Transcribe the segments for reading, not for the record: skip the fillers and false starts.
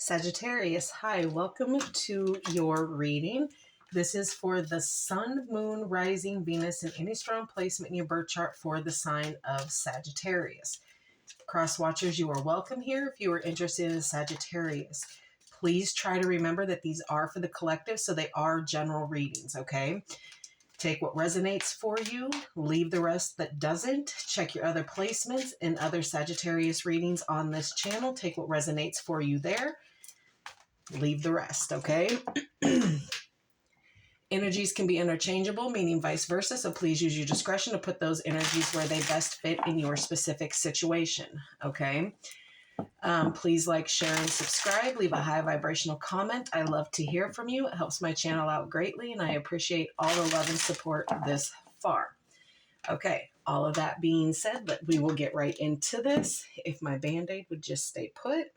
Sagittarius, hi, welcome to your reading. This is for the Sun, Moon, Rising, Venus, and any strong placement in your birth chart for the sign of Sagittarius. Crosswatchers, you are welcome here if you are interested in Sagittarius. Please try to remember that these are for the collective, so they are general readings, okay? Take what resonates for you, leave the rest that doesn't. Check your other placements and other Sagittarius readings on this channel. Take what resonates for you there. Leave the rest, okay? Energies can be interchangeable, meaning vice versa, so please use your discretion to put those energies where they best fit in your specific situation, okay? Please like, share, and subscribe. Leave a high vibrational comment. I love to hear from you. It helps my channel out greatly, and I appreciate all the love and support this far. Okay, all of that being said, we will get right into this. If my Band-Aid would just stay put.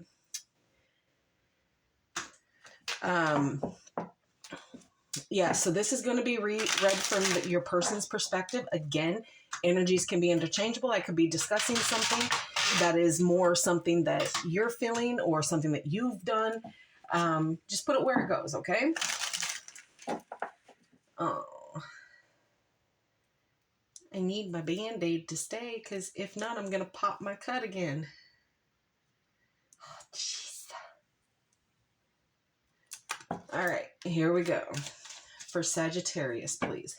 Yeah, so this is going to be read from your person's perspective. Again, energies can be interchangeable. I could be discussing something that is more something that you're feeling or something that you've done. Just put it where it goes, okay? Oh, I need my Band-Aid to stay because if not, I'm going to pop my cut again. Oh, jeez. All right, here we go. For Sagittarius, please.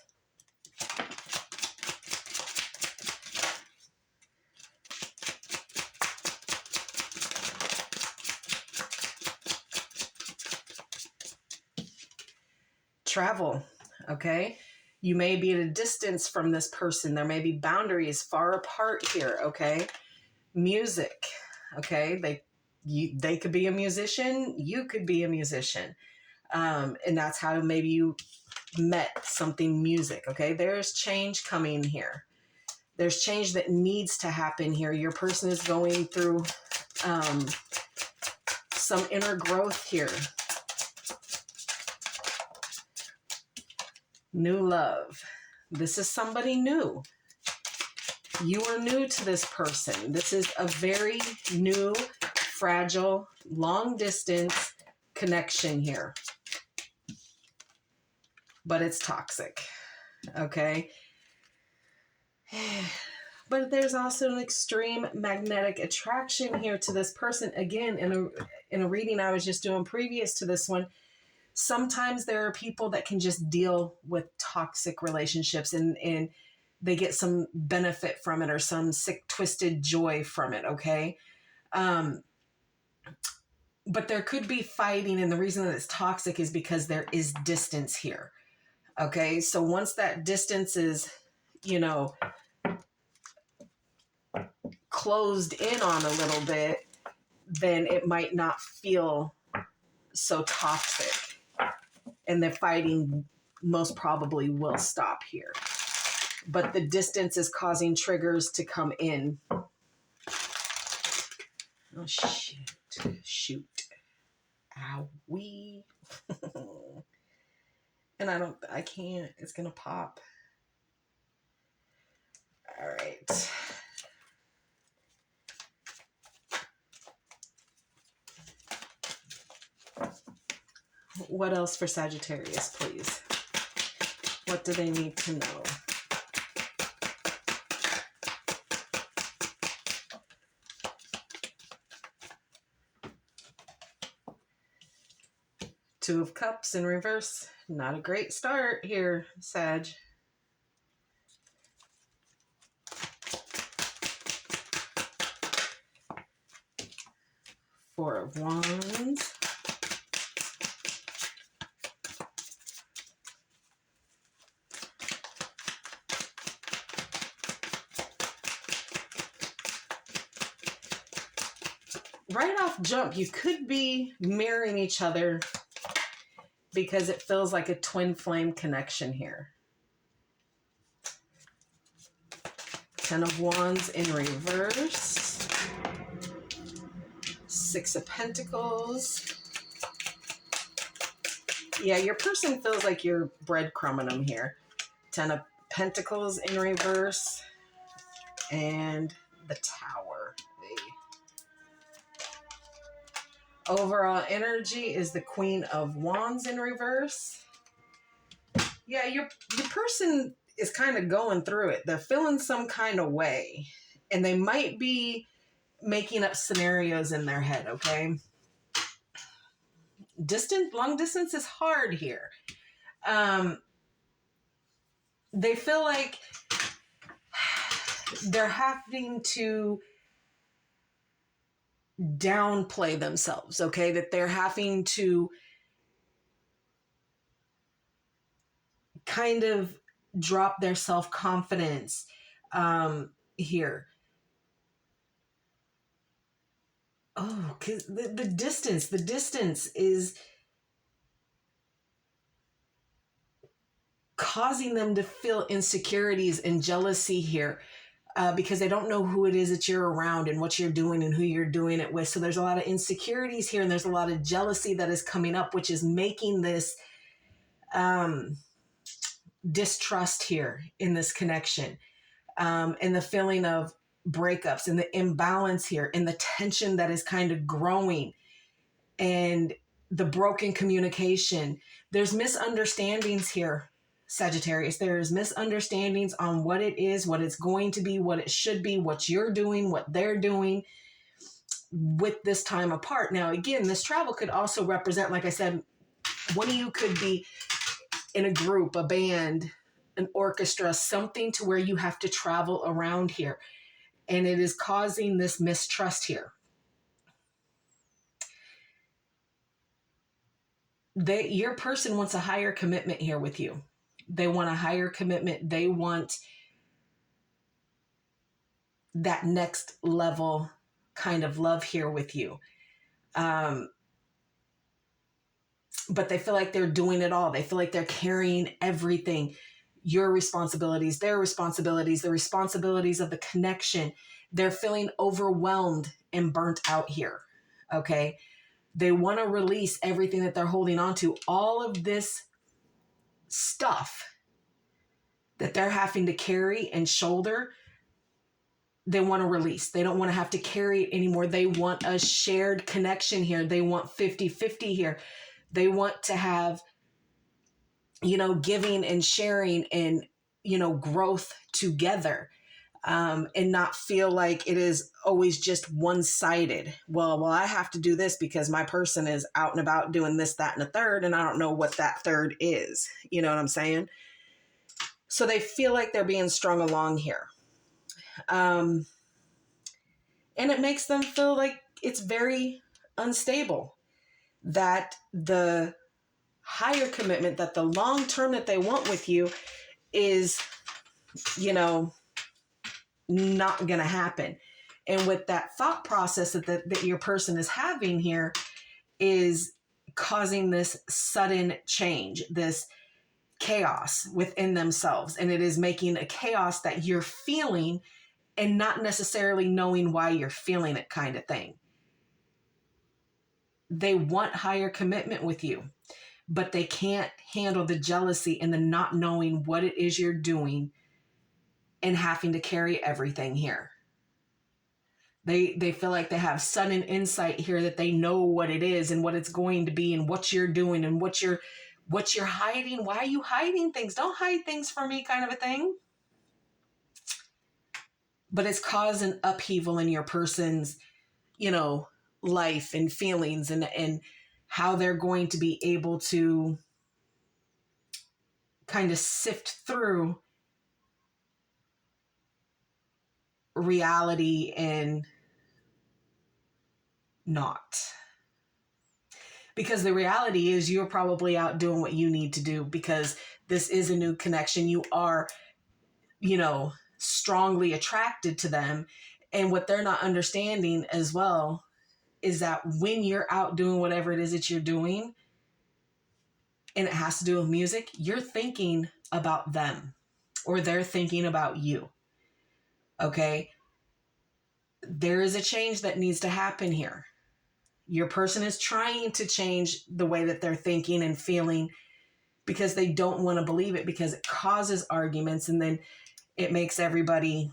Travel, okay? You may be at a distance from this person. There may be boundaries far apart here, okay? Music, okay? They could be a musician. You could be a musician. And that's how maybe you met something music, okay? There's change coming here. There's change that needs to happen here. Your person is going through some inner growth here. New love. This is somebody new. You are new to this person. This is a very new, fragile, long distance connection here. But it's toxic. Okay? But there's also an extreme magnetic attraction here to this person. Again, in a reading I was just doing previous to this one, sometimes there are people that can just deal with toxic relationships and they get some benefit from it or some sick, twisted joy from it, okay? But there could be fighting, and the reason that it's toxic is because there is distance here, okay? So once that distance is, closed in on a little bit, then it might not feel so toxic. And the fighting most probably will stop here. But the distance is causing triggers to come in. Oh, shit. Shoot. Owie. And I can't. It's going to pop. All right. What else for Sagittarius, please? What do they need to know? Two of Cups in reverse. Not a great start here, Sag. Four of Wands. Right off jump, you could be mirroring each other because it feels like a twin flame connection here. Ten of Wands in reverse. Six of Pentacles. Yeah, your person feels like you're breadcrumbing them here. Ten of Pentacles in reverse. And the Tower. Overall energy is the Queen of Wands in reverse. Yeah, your person is kind of going through it. They're feeling some kind of way. And they might be making up scenarios in their head, okay? Long distance is hard here. They feel like they're having to downplay themselves, okay? That they're having to kind of drop their self-confidence here. Oh, because the distance is causing them to feel insecurities and jealousy here. Because they don't know who it is that you're around and what you're doing and who you're doing it with. So there's a lot of insecurities here, and there's a lot of jealousy that is coming up, which is making this distrust here in this connection, and the feeling of breakups and the imbalance here and the tension that is kind of growing and the broken communication. There's misunderstandings here, Sagittarius. There's misunderstandings on what it is, what it's going to be, what it should be, what you're doing, what they're doing with this time apart. Now, again, this travel could also represent, like I said, one of you could be in a group, a band, an orchestra, something to where you have to travel around here. And it is causing this mistrust here. Your person wants a higher commitment here with you. They want a higher commitment. They want that next level kind of love here with you. But they feel like they're doing it all. They feel like they're carrying everything. Your responsibilities, their responsibilities, the responsibilities of the connection. They're feeling overwhelmed and burnt out here. Okay. They want to release everything that they're holding on to. All of this stuff that they're having to carry and shoulder, they want to release. They don't want to have to carry it anymore. They want a shared connection here. They want 50-50 here. They want to have, giving and sharing and, growth together, and not feel like it is always just one-sided. Well, I have to do this because my person is out and about doing this, that, and a third, and I don't know what that third is. You know what I'm saying? So they feel like they're being strung along here. And it makes them feel like it's very unstable, that the higher commitment, that the long term that they want with you is, not going to happen. And with that thought process that your person is having here is causing this sudden change, this chaos within themselves. And it is making a chaos that you're feeling and not necessarily knowing why you're feeling it, kind of thing. They want higher commitment with you, but they can't handle the jealousy and the not knowing what it is you're doing and having to carry everything here. They feel like they have sudden insight here, that they know what it is and what it's going to be and what you're doing and what you're hiding. Why are you hiding things? Don't hide things from me, kind of a thing. But it's caused an upheaval in your person's, life and feelings and how they're going to be able to kind of sift through reality and not. Because the reality is you're probably out doing what you need to do, because this is a new connection. You are, strongly attracted to them. And what they're not understanding as well is that when you're out doing whatever it is that you're doing, and it has to do with music, you're thinking about them or they're thinking about you. Okay? There is a change that needs to happen here. Your person is trying to change the way that they're thinking and feeling because they don't want to believe it, because it causes arguments and then it makes everybody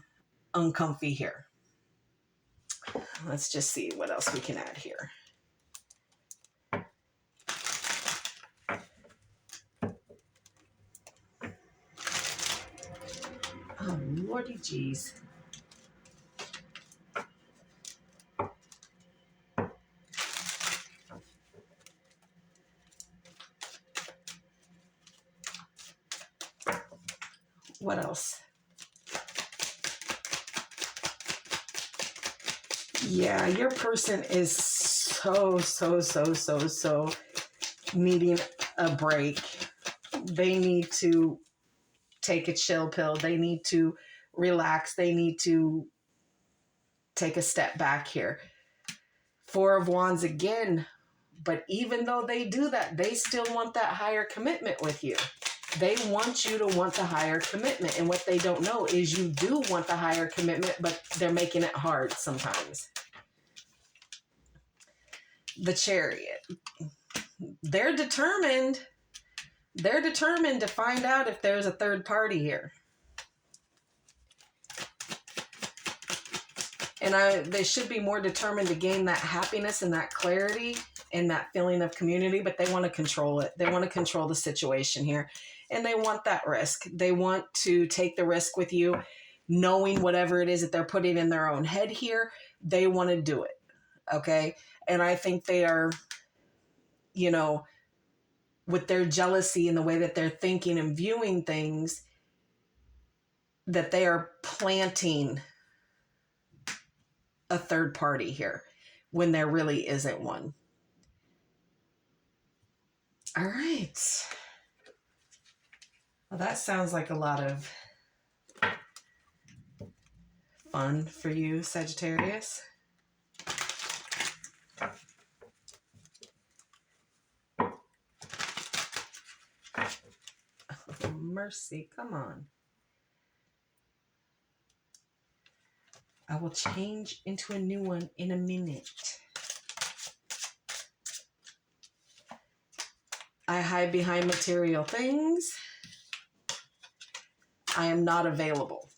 uncomfy here. Let's just see what else we can add here. Lordy jeez. What else? Yeah, your person is so needing a break. They need to take a chill pill. They need to relax. They need to take a step back here. Four of Wands again. But even though they do that, they still want that higher commitment with you. They want you to want the higher commitment. And what they don't know is you do want the higher commitment, but they're making it hard sometimes. The Chariot. They're determined. They're determined to find out if there's a third party here. And they should be more determined to gain that happiness and that clarity and that feeling of community, but they want to control it. They want to control the situation here. And they want that risk. They want to take the risk with you, knowing whatever it is that they're putting in their own head here. They want to do it. Okay? And I think they are, you know, with their jealousy and the way that they're thinking and viewing things, that they are planting a third party here when there really isn't one. All right. Well, that sounds like a lot of fun for you, Sagittarius. Oh, mercy, come on. I will change into a new one in a minute. I hide behind material things. I am not available.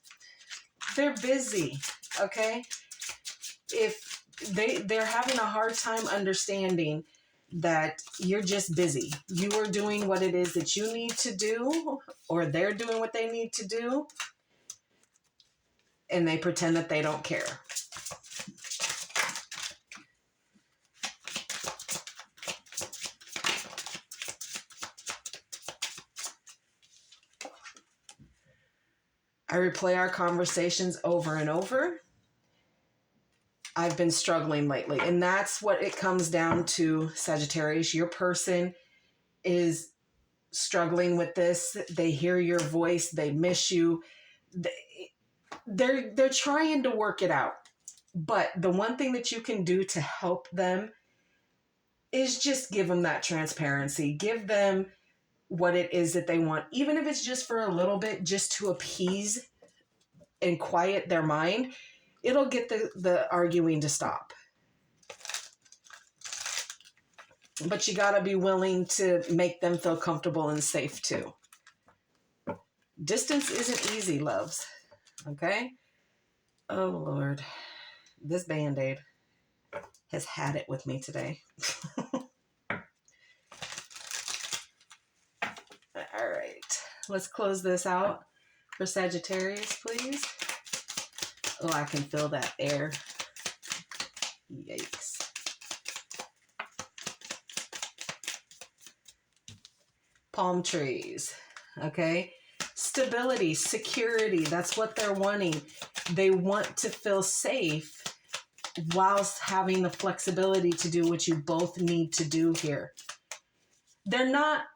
They're busy, okay? If they're having a hard time understanding that you're just busy. You are doing what it is that you need to do, or they're doing what they need to do, and they pretend that they don't care. I replay our conversations over and over. I've been struggling lately, and that's what it comes down to, Sagittarius. Your person is struggling with this. They hear your voice. They miss you. They're trying to work it out. But the one thing that you can do to help them is just give them that transparency. Give them what it is that they want, even if it's just for a little bit, just to appease and quiet their mind. It'll get the arguing to stop. But you got to be willing to make them feel comfortable and safe too. Distance isn't easy, loves. Okay? Oh, Lord. This Band-Aid has had it with me today. All right. Let's close this out for Sagittarius, please. Oh, I can feel that air. Yikes. Palm trees. Okay? Stability, security. That's what they're wanting. They want to feel safe whilst having the flexibility to do what you both need to do here. They're not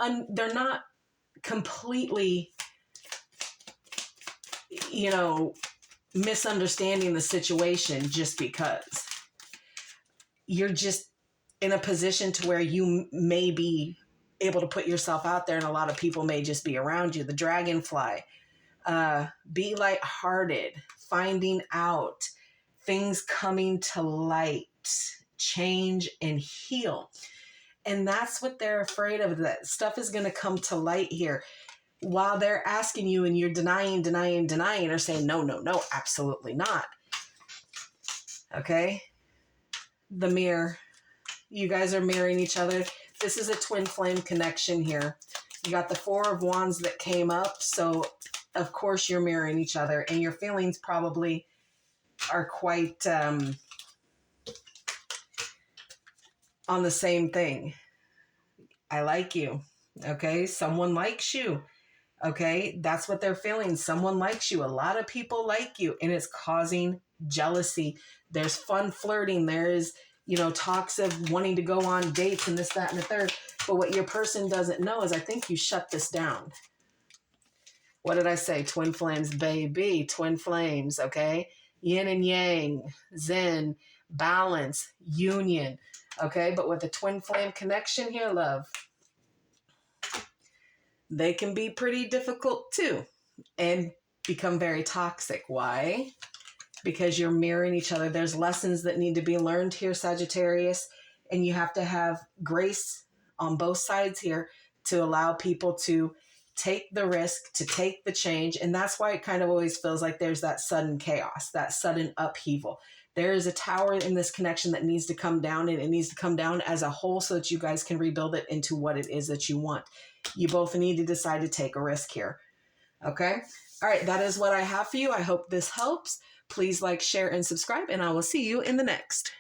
completely, you know, misunderstanding the situation just because. You're just in a position to where you may be able to put yourself out there, and a lot of people may just be around you. The dragonfly. Be lighthearted. Finding out. Things coming to light. Change and heal. And that's what they're afraid of. That stuff is going to come to light here. While they're asking you and you're denying, or saying, no, absolutely not. Okay? The mirror. You guys are mirroring each other. This is a twin flame connection here. You got the Four of Wands that came up. So of course you're mirroring each other, and your feelings probably are quite on the same thing. I like you. Okay. Someone likes you. Okay. That's what they're feeling. Someone likes you. A lot of people like you, and it's causing jealousy. There's fun flirting. There is, talks of wanting to go on dates and this, that, and the third. But what your person doesn't know is I think you shut this down. What did I say? Twin flames, baby. Twin flames. Okay. Yin and yang, zen, balance, union. Okay. But with the twin flame connection here, love, they can be pretty difficult too and become very toxic. Why? Because you're mirroring each other. There's lessons that need to be learned here, Sagittarius, and you have to have grace on both sides here to allow people to take the risk, to take the change. And that's why it kind of always feels like there's that sudden chaos, that sudden upheaval. There is a tower in this connection that needs to come down, and it needs to come down as a whole so that you guys can rebuild it into what it is that you want. You both need to decide to take a risk here. Okay? All right, that is what I have for you. I hope this helps. Please like, share, and subscribe, and I will see you in the next.